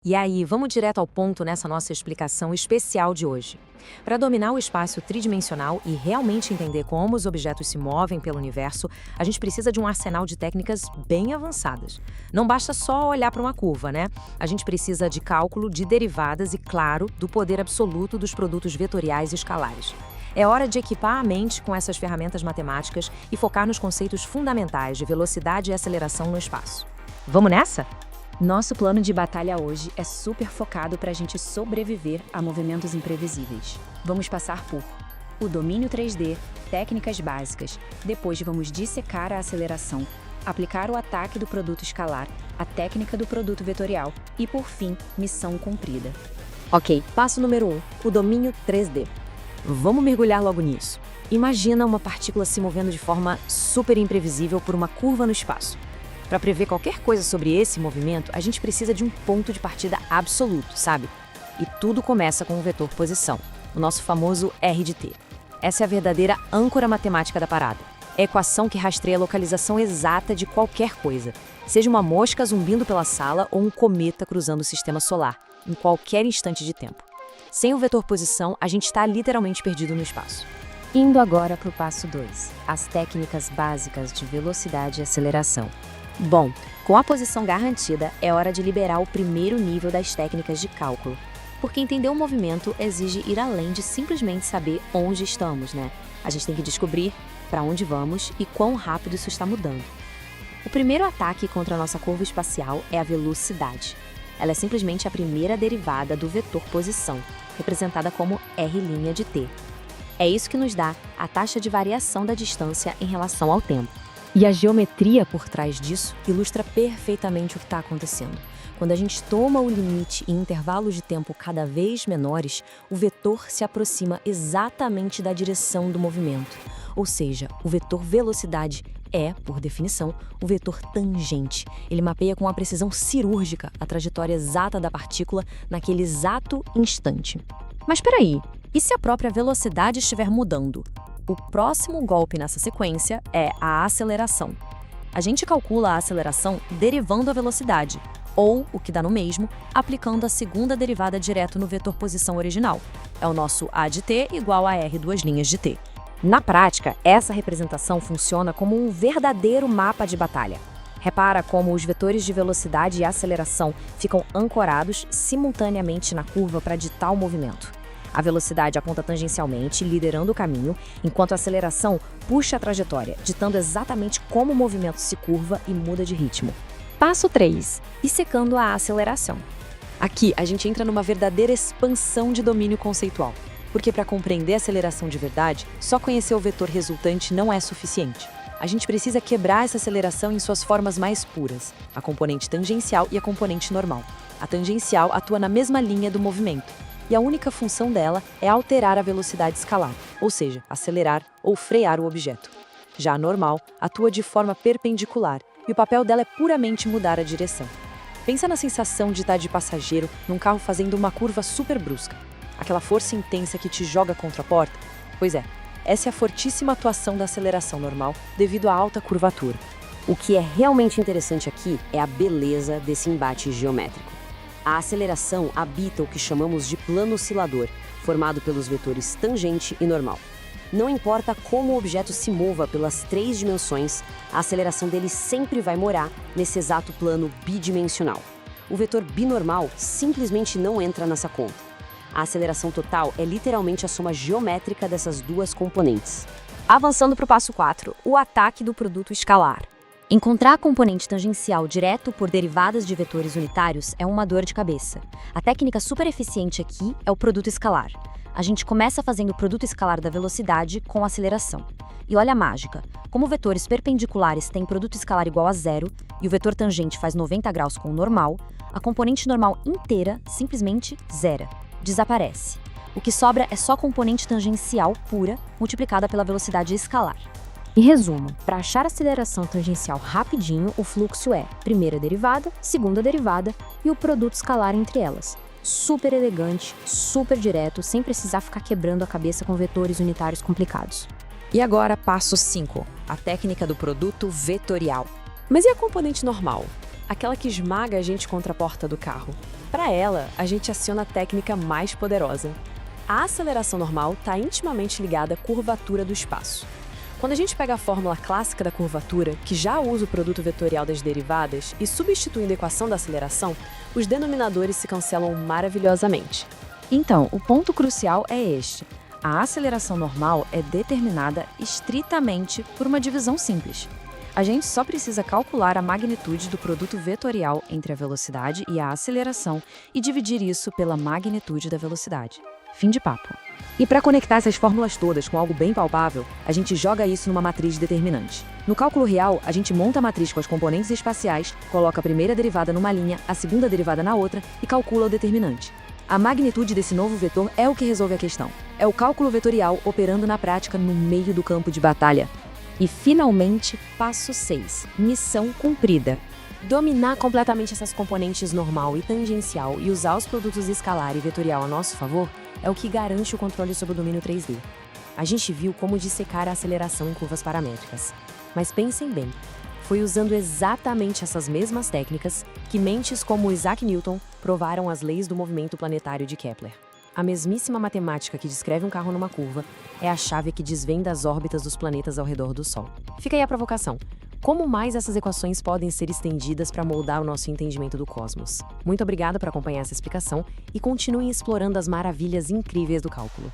E aí, vamos direto ao ponto nessa nossa explicação especial de hoje. Para dominar o espaço tridimensional e realmente entender como os objetos se movem pelo universo, a gente precisa de um arsenal de técnicas bem avançadas. Não basta só olhar para uma curva, né? A gente precisa de cálculo, de derivadas e, claro, do poder absoluto dos produtos vetoriais e escalares. É hora de equipar a mente com essas ferramentas matemáticas e focar nos conceitos fundamentais de velocidade e aceleração no espaço. Vamos nessa? Nosso plano de batalha hoje é super focado para a gente sobreviver a movimentos imprevisíveis. Vamos passar por o domínio 3D, técnicas básicas, depois vamos dissecar a aceleração, aplicar o ataque do produto escalar, a técnica do produto vetorial e, por fim, missão cumprida. Ok, passo número 1, o domínio 3D. Vamos mergulhar logo nisso. Imagina uma partícula se movendo de forma super imprevisível por uma curva no espaço. Para prever qualquer coisa sobre esse movimento, a gente precisa de um ponto de partida absoluto, sabe? E tudo começa com o vetor posição, o nosso famoso R de T. Essa é a verdadeira âncora matemática da parada. É a equação que rastreia a localização exata de qualquer coisa, seja uma mosca zumbindo pela sala ou um cometa cruzando o sistema solar, em qualquer instante de tempo. Sem o vetor posição, a gente está literalmente perdido no espaço. Indo agora para o passo 2, as técnicas básicas de velocidade e aceleração. Bom, com a posição garantida, é hora de liberar o primeiro nível das técnicas de cálculo. Porque entender o movimento exige ir além de simplesmente saber onde estamos, né? A gente tem que descobrir para onde vamos e quão rápido isso está mudando. O primeiro ataque contra a nossa curva espacial é a velocidade. Ela é simplesmente a primeira derivada do vetor posição, representada como R' de T. É isso que nos dá a taxa de variação da distância em relação ao tempo. E a geometria por trás disso ilustra perfeitamente o que está acontecendo. Quando a gente toma o limite em intervalos de tempo cada vez menores, o vetor se aproxima exatamente da direção do movimento. Ou seja, o vetor velocidade é, por definição, o vetor tangente. Ele mapeia com uma precisão cirúrgica a trajetória exata da partícula naquele exato instante. Mas espera aí, e se a própria velocidade estiver mudando? O próximo golpe nessa sequência é a aceleração. A gente calcula a aceleração derivando a velocidade, ou, o que dá no mesmo, aplicando a segunda derivada direto no vetor posição original. É o nosso A de t igual a R duas linhas de t. Na prática, essa representação funciona como um verdadeiro mapa de batalha. Repara como os vetores de velocidade e aceleração ficam ancorados simultaneamente na curva para ditar o movimento. A velocidade aponta tangencialmente, liderando o caminho, enquanto a aceleração puxa a trajetória, ditando exatamente como o movimento se curva e muda de ritmo. Passo 3. Dissecando a aceleração. Aqui, a gente entra numa verdadeira expansão de domínio conceitual, porque para compreender a aceleração de verdade, só conhecer o vetor resultante não é suficiente. A gente precisa quebrar essa aceleração em suas formas mais puras, a componente tangencial e a componente normal. A tangencial atua na mesma linha do movimento, e a única função dela é alterar a velocidade escalar, ou seja, acelerar ou frear o objeto. Já a normal atua de forma perpendicular, e o papel dela é puramente mudar a direção. Pensa na sensação de estar de passageiro num carro fazendo uma curva super brusca. Aquela força intensa que te joga contra a porta? Pois é, essa é a fortíssima atuação da aceleração normal devido à alta curvatura. O que é realmente interessante aqui é a beleza desse embate geométrico. A aceleração habita o que chamamos de plano oscilador, formado pelos vetores tangente e normal. Não importa como o objeto se mova pelas três dimensões, a aceleração dele sempre vai morar nesse exato plano bidimensional. O vetor binormal simplesmente não entra nessa conta. A aceleração total é literalmente a soma geométrica dessas duas componentes. Avançando para o passo 4, o ataque do produto escalar. Encontrar a componente tangencial direto por derivadas de vetores unitários é uma dor de cabeça. A técnica super eficiente aqui é o produto escalar. A gente começa fazendo o produto escalar da velocidade com aceleração. E olha a mágica, como vetores perpendiculares têm produto escalar igual a zero e o vetor tangente faz 90 graus com o normal, a componente normal inteira simplesmente zera, desaparece. O que sobra é só a componente tangencial pura multiplicada pela velocidade escalar. Em resumo, para achar a aceleração tangencial rapidinho, o fluxo é primeira derivada, segunda derivada e o produto escalar entre elas. Super elegante, super direto, sem precisar ficar quebrando a cabeça com vetores unitários complicados. E agora, passo 5, a técnica do produto vetorial. Mas e a componente normal? Aquela que esmaga a gente contra a porta do carro? Para ela, a gente aciona a técnica mais poderosa. A aceleração normal está intimamente ligada à curvatura do espaço. Quando a gente pega a fórmula clássica da curvatura, que já usa o produto vetorial das derivadas, e substituindo a equação da aceleração, os denominadores se cancelam maravilhosamente. Então, o ponto crucial é este. A aceleração normal é determinada estritamente por uma divisão simples. A gente só precisa calcular a magnitude do produto vetorial entre a velocidade e a aceleração e dividir isso pela magnitude da velocidade. Fim de papo. E para conectar essas fórmulas todas com algo bem palpável, a gente joga isso numa matriz de determinante. No cálculo real, a gente monta a matriz com as componentes espaciais, coloca a primeira derivada numa linha, a segunda derivada na outra e calcula o determinante. A magnitude desse novo vetor é o que resolve a questão. É o cálculo vetorial operando na prática no meio do campo de batalha. E finalmente, passo 6. Missão cumprida. Dominar completamente essas componentes normal e tangencial e usar os produtos escalar e vetorial a nosso favor é o que garante o controle sobre o domínio 3D. A gente viu como dissecar a aceleração em curvas paramétricas. Mas pensem bem, foi usando exatamente essas mesmas técnicas que mentes como Isaac Newton provaram as leis do movimento planetário de Kepler. A mesmíssima matemática que descreve um carro numa curva é a chave que desvenda as órbitas dos planetas ao redor do Sol. Fica aí a provocação. Como mais essas equações podem ser estendidas para moldar o nosso entendimento do cosmos? Muito obrigada por acompanhar essa explicação e continuem explorando as maravilhas incríveis do cálculo.